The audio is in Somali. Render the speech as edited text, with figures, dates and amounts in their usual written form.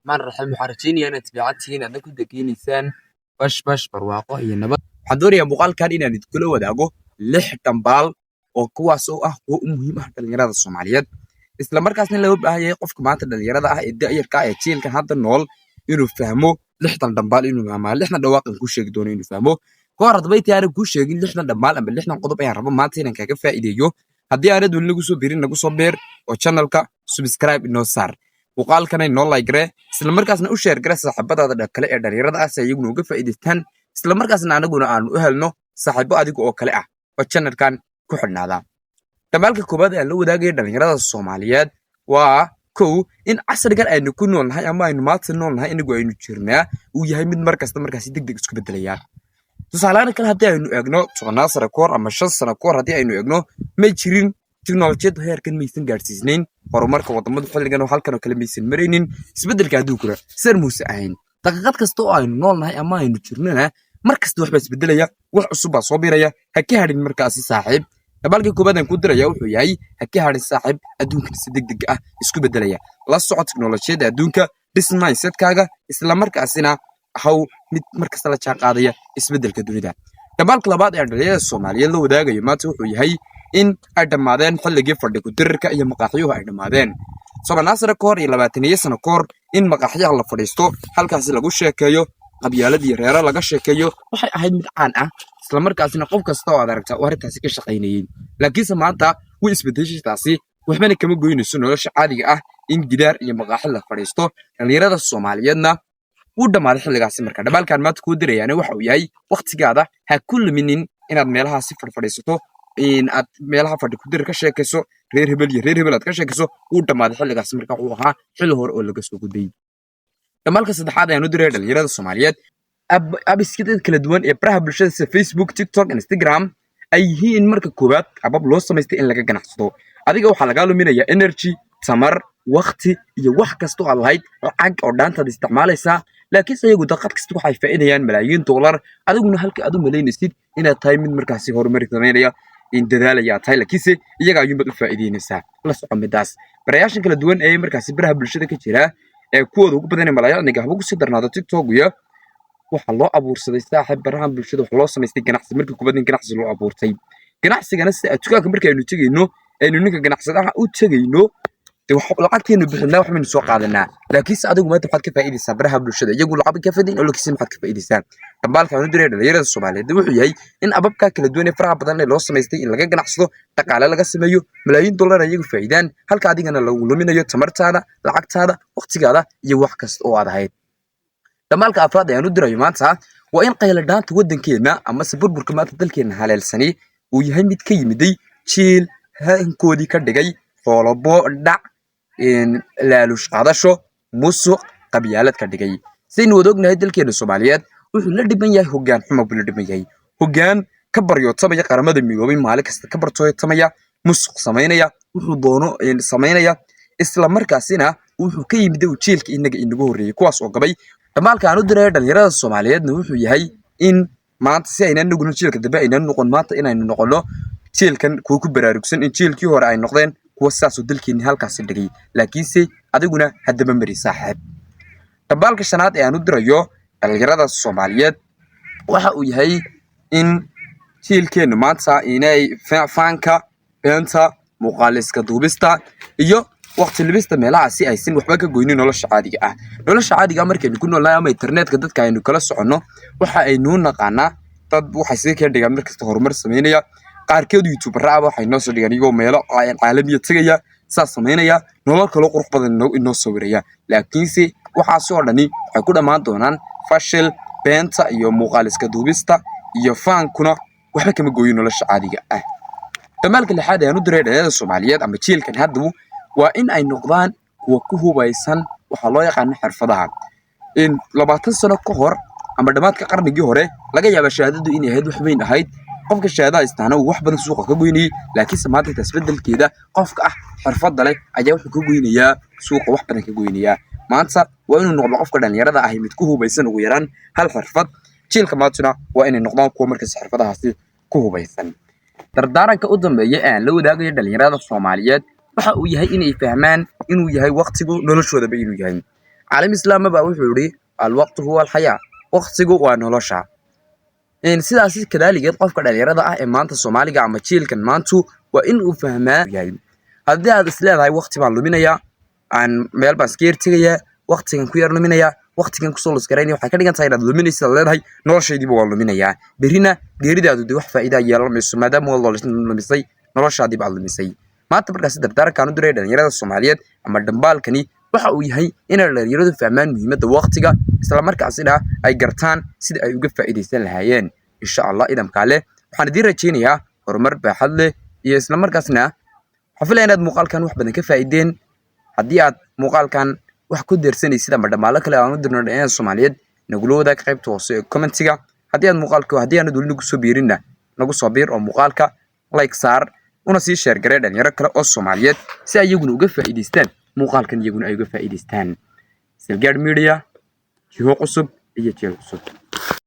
marraxay muxarrajiinaya inaad tabiicadtihiin aadna ku degenaysaan bash barwaaqo iyo nabad. Waxaan doonayaa muuqaalkan inaan idinkula wadaago 6 dhambaal oo kuwaas oo ah kuwo u muhiim ah dhalinyarada Soomaaliyeed. Isla markaasna loo baahan yahay qofka maanta dhalinyarada ah ee da'yarka ah ee jiilkan hadda nool inuu fahmo 6 dhambaal inuu fahmo 6 dhawaaqan ku sheegi doono inuu fahmo. Kahor hadaba intii aanan kuu sheegin 6 dhambaal ama 6 qodob ayaan rabo maanta inaan kaga faa'iideeyo. Haddii aanad weli nagu soo biirin nagu soo beer oo channelka subscribe inoo saar. Muuqaalkan inoo like gare isla markaasna u share gare saaxiibadaada kale ee dhalinyarada ah si ay iyaguna uga faa'iidaystaan isla markaasna anaguna aan u helno saaxiibo adiga oo kale ah oo channelkan ku xidhnaada. Dhamaalka koobaad ee la wadaagay dhalinyarada Soomaaliyeed waa kow in casrigan aynu ku noolnahay ama aynu maanta noolnahay inagu aynu jirnaa uu yahay mid markasta markaasi degdeg isku bedelaya. Tusaalahan kale haddii aynu eegno 10 sano kahor ama 5 sano kahor haddii aynu eegno ma jirin tiknoolajiyada heerkan maysan gaarsiisnayn horumarka wadamada xilligan oo halkan oo kale maysan maraynin isbedelka adduunka sir muuse ahayn daqiiqad kasta oo aynu noolnahay ama aynu jirnana markasta waxba isbedelaya wax cusub baa soo biiraya ha ka hadhin markaasi saaxiib dhamaalka koobaad aan ku diraya wuxuu yahay ha ka hadhin saaxiib adduunkan si degdeg ah isku bedelaya la soco tiknoolajiyada adduunka dhis mindsetkaaga isla markaasina haw mid markasta la jaan qaadaya isbedelka dunida. Dhamaalka labaad ee dhalinyarada Soomaaliyeed la wadaagayo maanta wuxuu yahay in ay dhamaadeen xilligii fadhi ku dirirka iyo maqaaxiyuhu ay dhamaadeen. 10 sano kahor iyo 20 sano kahor in maqaaxiyaha la fadhiisto halkaasi lagu sheekeeyo qabyaalad iyo reero laga sheekeeyo waxay ahayd mid caan ah isla markaasina qof kasta oo aad aragta oo arrintaasi ka shaqaynayay. Laakiinse maanta way isbedeshay taasi waxbana kama goynayso nolosha caadiga ah in gidaar iyo maqaaxi la fadhiisto dhalinyarada Soomaaliyeedna u dhamaaday xilligaasi marka dhamaalkan maanta ku dirayaan waxa uu yahay waqtigaada ha ku luminin inaad meelahaasi fadhiisato in aad meelaha fadhi ku dir ka sheekayso reer hebel aad ka sheekayso uu dhamaaday xilligaasi marka uu ahaa xilli hore oo laga soo gudbay. Dhamaalka saddexaad ayaan u diray dhalinyarada Soomaaliyeed abiskada kala duwan ee baraha bulshada sida Facebook, TikTok, Instagram ay yihiin marka koobaad abab loo samaystay in laga ganacsado. Adiga waxaa laga luminayaa energy, tamar, waqti iyo wax kasta oo aad lahayd lacag oo dhaantaad isticmaalaysaa laakiinse iyagu daqiiqad kasta waxay faa'iidayaan malaayiin dollar adiguna halka aad u malaynaysid inaad tahay mid markaasi horumar sameynaya in dadaalaya tahay laakiinse iyaga ayuunbad u faa'iideynaysaa la soco midaas barayaashan kala duwan ee markaasi baraha bulshada ka jira ee kuwooda ugu badan ee malaayicniga haba ku sii darnaado TikTok iyo waxa loo abuursaday saaxiib baraha bulshada waxa loo samaystay ganacsi markii kubad in ganacsi loo abuurtay ganacsigana si adduunka markaynu tagayno aynu ninka ganacsadaha u tagayno lacagteenu bixinaa waxbaynu soo qaadanaa laakiinse adigu maanta waxaad ka faa'iidaysaa baraha bulshada iyagu lacag ka fadin oo laakiinse maxaad ka faa'iidaysaa dhamaalka aan u diray dhalinyarada Soomaaliyeed wuxuu yahay in ababka kala duwan ee faraha badan ee loo samaystay in laga ganacsado dhaqaale laga sameeyo malaayiin dollar iyagu faa'iidaan halka adigana lagu luminayo tamartaada lacagtaada waqtigaada iyo wax kasta oo aad ahayd. Dhamaalka afraad ayaan u diray maanta waa in qayla dhaanta wadankeena ama burburka maanta dalkeena haleelsani uu yahay mid ka yimiday jiil hankoodii ka dhigay xoolobo dhac laalush qaadasho musuq qabyaalad ka dhigay saynu wada ognahay dalkeena Soomaaliyeed wuxuu la dhiban yahay hoggaan xumo buu la dhiban yahay hoggaan ka baryootay qaramada midoobay maalin kasta ka bartooytamaya musuq sameynaya wuxuu doono sameynaya isla markaasina wuxuu ka yimid jiilka inaga horeeyay kuwaas oo gabay dhamaalka aan u diray dhalinyarada Soomaaliyeedna wuxuu yahay in maanta si aynan nugul jiilka dambe aynan noqon maanta inaynu noqono jiilkan kuwa ku baraarugsan in jiilkii hore ay noqdeen kuwa saas oo dalkeena halkaas dhigay laakiinse adiguna hadaba mari saaxiib. Dhamaalka shanaad ee aan u dirayo dhalinyarada Soomaaliyeed waxa uu yahay in jiilkeenu maanta inay faanka beenta muuqaaliska duubista iyo waqti libista meelaha si aysan waxba ka goynin nolosha caadiga ah markaynu ku noolnahay ama internetka dadka aynu kala socono waxa aynu naqaanaa dad waxay si ka dhigaan markasta horumar sameynaya qaarkeed YouTuber ah waxay noo soo dhigaan iyagoo meelo caalamiya tagaya saas sameynaya nolol kale qurux badan inoo sawiraya laakiinse waxa soo dhani waxay ku dhamaan doonaan fashil beenta iyo muuqaaliska duubista iyo faankuna waxba kama gooyin nolosha caadiga ah. Dhamaalka lixaad ayaan u diray dhalinyarada Soomaaliyeed ama jiilkan hadda waa in ay noqdaan kuwa ku hubaysan waxa loo yaqaan xirfadaha in 20 sano ka hor ama dhamaadka qarnigii hore laga yaabo shahaadadu inay ahayd wax weyn ahayd qofka shahaadada istaana wax badan suuqa ka goynay laakiinse maanta tasbeddelkeeda qofka ah xirfad leh ayaa wuxuu ka goynayaa suuqa wax badan ka goynaya maanta waa inuu noqdo qofka dhalinyarada ah mid ku hubaysan ugu yaraan hal xirfad jiilka maantuna waa inay noqdaan kuwa markaas xirfadahaasi ku hubaysan. Dardaaranka u dambeeya ee la wadaagayo dhalinyarada Soomaaliyeed waxa uu yahay inay fahmaan inuu yahay waqtigu noloshoodaba inuu yahay caalim islaam baa wuxuu yiri alwaqtu huwa alxayaa waqtigu waa nolosha sidaas kadaligeed qofka dhalinyarada ah ee maanta Soomaaliga ama jiilkan maantu waa in uu fahmaa yahay haddii aad isleedahay waqti baan luminaya aan meel baan iska tigaya waqtigan ku yar luminaya waqtigan ku soo lusgareynay waxa ka dhigan tahay inaad luminaysid leedahay noloshaydiiba waa luminaya berina geeridaadu wax faa'iido yeelanayso maadaama walaal lumisay noloshaadii baa lumisay maanta markaas dardaarankan u diray dhalinyarada Soomaaliyeed ama dambaalkani waxa uu yahay in dhalinyaradu fahmaan muhiimadda waqtiga isla markaasina ay gartaan sida ay uga faa'iideysan lahaayeen insha Allah idam kale waxaan idin rajaynayaa horumar baaxad leh iyo isla markaasna xafilay inaad muuqaalkan wax badan ka faa'iideen haddii aad muuqaalkan wax ku deersanaysid ama dhamaalo kale aan u dirno dhalinyarada Soomaaliyeed nagula wadaag qaybta hoose ee commentiga haddii aad dul nagu soo biirinna nagu soo biir oo muuqaalka like saar una sii share garee dhalinyaro kale oo Soomaaliyeed si ay iyaguna uga faa'iideystaan muuqaalkan iyaguna ay uga faa'iideystaan Silgaad Media jiho cusub iyo jeel cusub